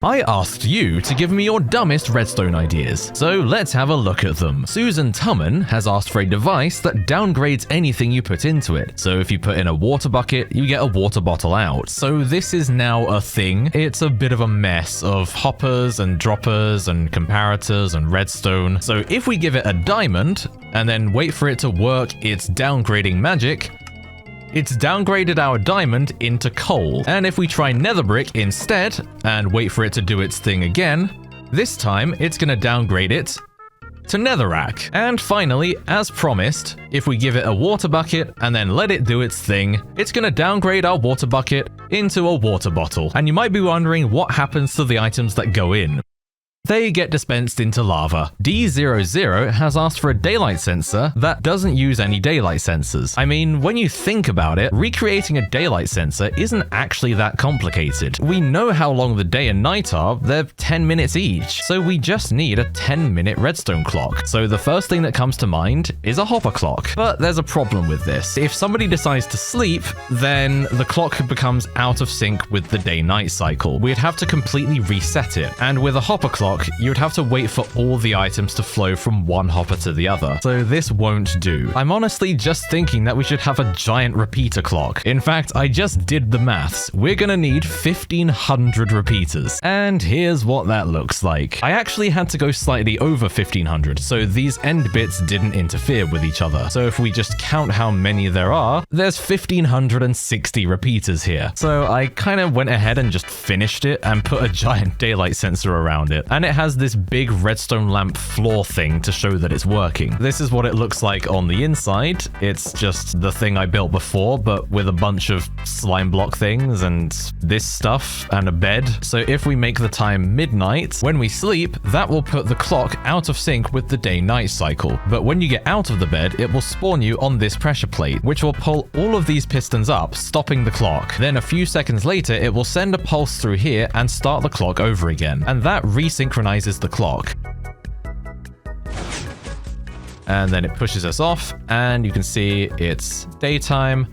I asked you to give me your dumbest redstone ideas, so let's have a look at them. Susan Tumman has asked for a device that downgrades anything you put into it. So if you put in a water bucket, you get a water bottle out. So this is now a thing. It's a bit of a mess of hoppers and droppers and comparators and redstone. So if we give it a diamond and then wait for it to work its downgrading magic, it's downgraded our diamond into coal. And if we try nether brick instead and wait for it to do its thing again, this time it's going to downgrade it to netherrack. And finally, as promised, if we give it a water bucket and then let it do its thing, it's going to downgrade our water bucket into a water bottle. And you might be wondering what happens to the items that go in. They get dispensed into lava. D00 has asked for a daylight sensor that doesn't use any daylight sensors. I mean, when you think about it, recreating a daylight sensor isn't actually that complicated. We know how long the day and night are, they're 10 minutes each, so we just need a 10-minute redstone clock. So the first thing that comes to mind is a hopper clock. But there's a problem with this. If somebody decides to sleep, then the clock becomes out of sync with the day-night cycle. We'd have to completely reset it, and with a hopper clock, you would have to wait for all the items to flow from one hopper to the other. So this won't do. I'm honestly just thinking that we should have a giant repeater clock. In fact, I just did the maths. We're gonna need 1,500 repeaters. And here's what that looks like. I actually had to go slightly over 1,500, so these end bits didn't interfere with each other. So if we just count how many there are, there's 1,560 repeaters here. So I kind of went ahead and just finished it and put a giant daylight sensor around it. And it has this big redstone lamp floor thing to show that it's working. This is what it looks like on the inside. It's just the thing I built before, but with a bunch of slime block things and this stuff and a bed. So if we make the time midnight, when we sleep, that will put the clock out of sync with the day-night cycle. But when you get out of the bed, it will spawn you on this pressure plate, which will pull all of these pistons up, stopping the clock. Then a few seconds later, it will send a pulse through here and start the clock over again. And that resynchronizes the clock. And then it pushes us off, and you can see it's daytime,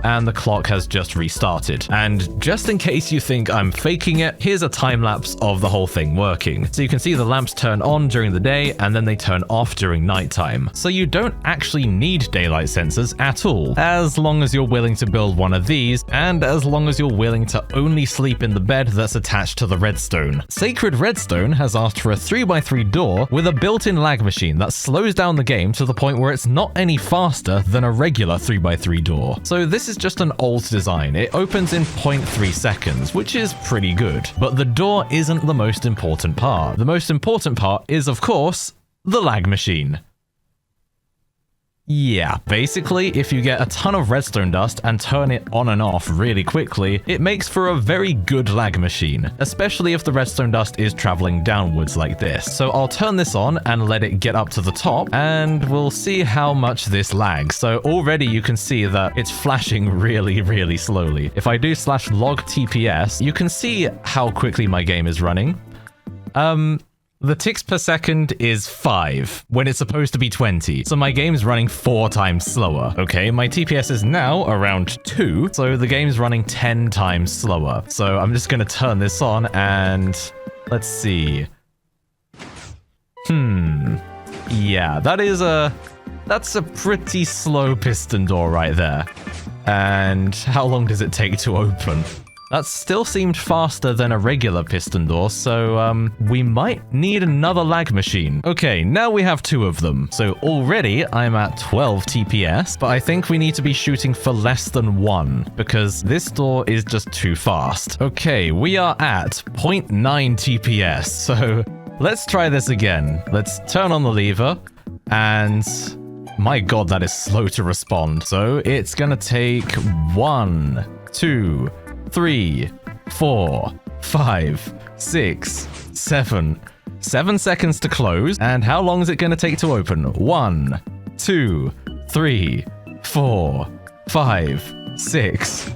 and the clock has just restarted. And just in case you think I'm faking it, here's a time lapse of the whole thing working. So you can see the lamps turn on during the day, and then they turn off during nighttime. So you don't actually need daylight sensors at all, as long as you're willing to build one of these, and as long as you're willing to only sleep in the bed that's attached to the redstone. Sacred Redstone has asked for a 3x3 door with a built-in lag machine that slows down the game to the point where it's not any faster than a regular 3x3 door. So this is just an old design. It opens in 0.3 seconds, which is pretty good. But the door isn't the most important part. The most important part is, of course, the lag machine. Yeah, basically, if you get a ton of redstone dust and turn it on and off really quickly, it makes for a very good lag machine, especially if the redstone dust is traveling downwards like this. So I'll turn this on and let it get up to the top, and we'll see how much this lags. So already you can see that it's flashing really, really slowly. If I do /log TPS, you can see how quickly my game is running. The ticks per second is 5, when it's supposed to be 20. So my game's running 4 times slower. Okay, my TPS is now around 2, so the game's running 10 times slower. So I'm just gonna turn this on and let's see. Yeah, that's a pretty slow piston door right there. And how long does it take to open? That still seemed faster than a regular piston door, so we might need another lag machine. Okay, now we have 2 of them. So already I'm at 12 TPS, but I think we need to be shooting for less than 1 because this door is just too fast. Okay, we are at 0.9 TPS, so let's try this again. Let's turn on the lever, and my god, that is slow to respond. So it's gonna take 1, 2, 3, 4, 5, 6, 7. 7 seconds to close. And how long is it going to take to open? 1, 2, 3, 4, 5, 6.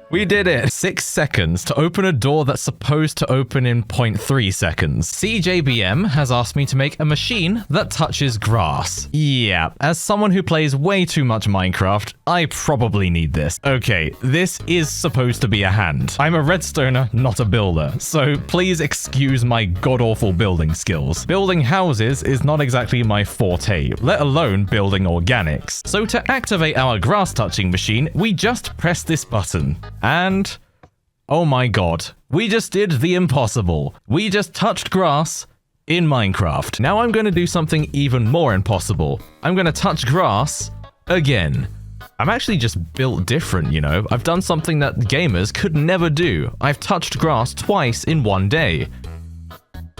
We did it! 6 seconds to open a door that's supposed to open in 0.3 seconds. CJBM has asked me to make a machine that touches grass. Yeah, as someone who plays way too much Minecraft, I probably need this. Okay, this is supposed to be a hand. I'm a redstoner, not a builder, so please excuse my god-awful building skills. Building houses is not exactly my forte, let alone building organics. So to activate our grass touching machine, we just press this button. And, oh my god, we just did the impossible. We just touched grass in Minecraft. Now I'm going to do something even more impossible. I'm going to touch grass again. I'm actually just built different, you know. I've done something that gamers could never do. I've touched grass twice in one day.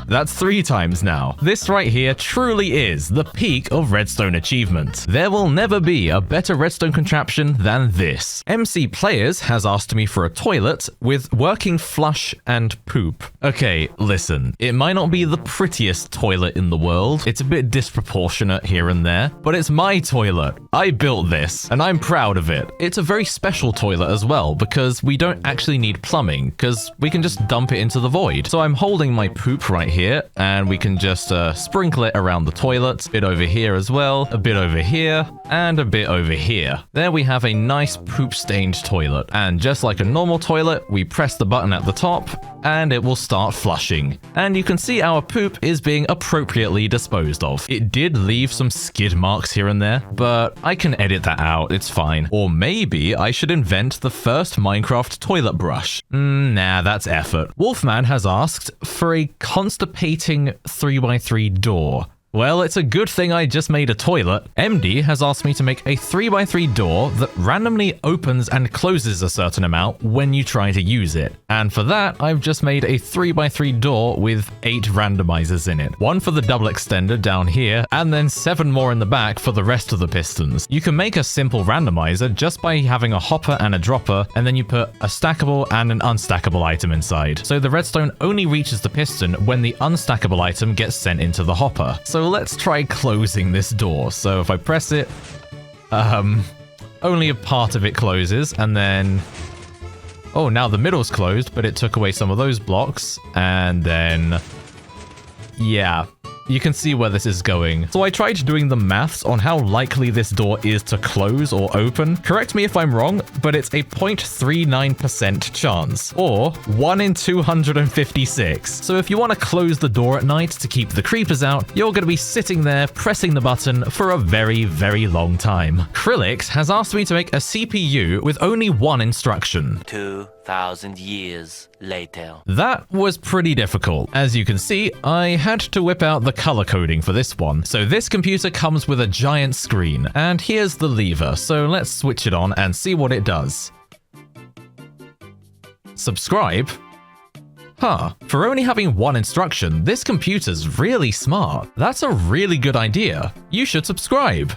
That's 3 times now. This right here truly is the peak of redstone achievement. There will never be a better redstone contraption than this. MC Players has asked me for a toilet with working flush and poop. Okay, listen, it might not be the prettiest toilet in the world. It's a bit disproportionate here and there, but it's my toilet. I built this, and I'm proud of it. It's a very special toilet as well, because we don't actually need plumbing, because we can just dump it into the void. So I'm holding my poop right here, and we can just sprinkle it around the toilet, a bit over here as well, a bit over here, and a bit over here. There we have a nice poop-stained toilet, and just like a normal toilet, we press the button at the top, and it will start flushing. And you can see our poop is being appropriately disposed of. It did leave some skid marks here and there, but I can edit that out, it's fine. Or maybe I should invent the first Minecraft toilet brush. Nah, that's effort. Wolfman has asked for a constipating 3x3 door. Well, it's a good thing I just made a toilet. MD has asked me to make a 3x3 door that randomly opens and closes a certain amount when you try to use it. And for that, I've just made a 3x3 door with 8 randomizers in it. 1 for the double extender down here, and then 7 more in the back for the rest of the pistons. You can make a simple randomizer just by having a hopper and a dropper, and then you put a stackable and an unstackable item inside. So the redstone only reaches the piston when the unstackable item gets sent into the hopper. So let's try closing this door. So if I press it, only a part of it closes, and then, oh, now the middle's closed, but it took away some of those blocks, and then, yeah, you can see where this is going. So I tried doing the maths on how likely this door is to close or open. Correct me if I'm wrong, but it's a 0.39% chance, or 1 in 256. So if you want to close the door at night to keep the creepers out, you're going to be sitting there pressing the button for a very, very long time. Krillix has asked me to make a CPU with only 1 instruction. 2,000 years later. That was pretty difficult. As you can see, I had to whip out the color coding for this one. So this computer comes with a giant screen, and here's the lever. So let's switch it on and see what it does. Subscribe? Huh, for only having 1 instruction, this computer's really smart. That's a really good idea. You should subscribe.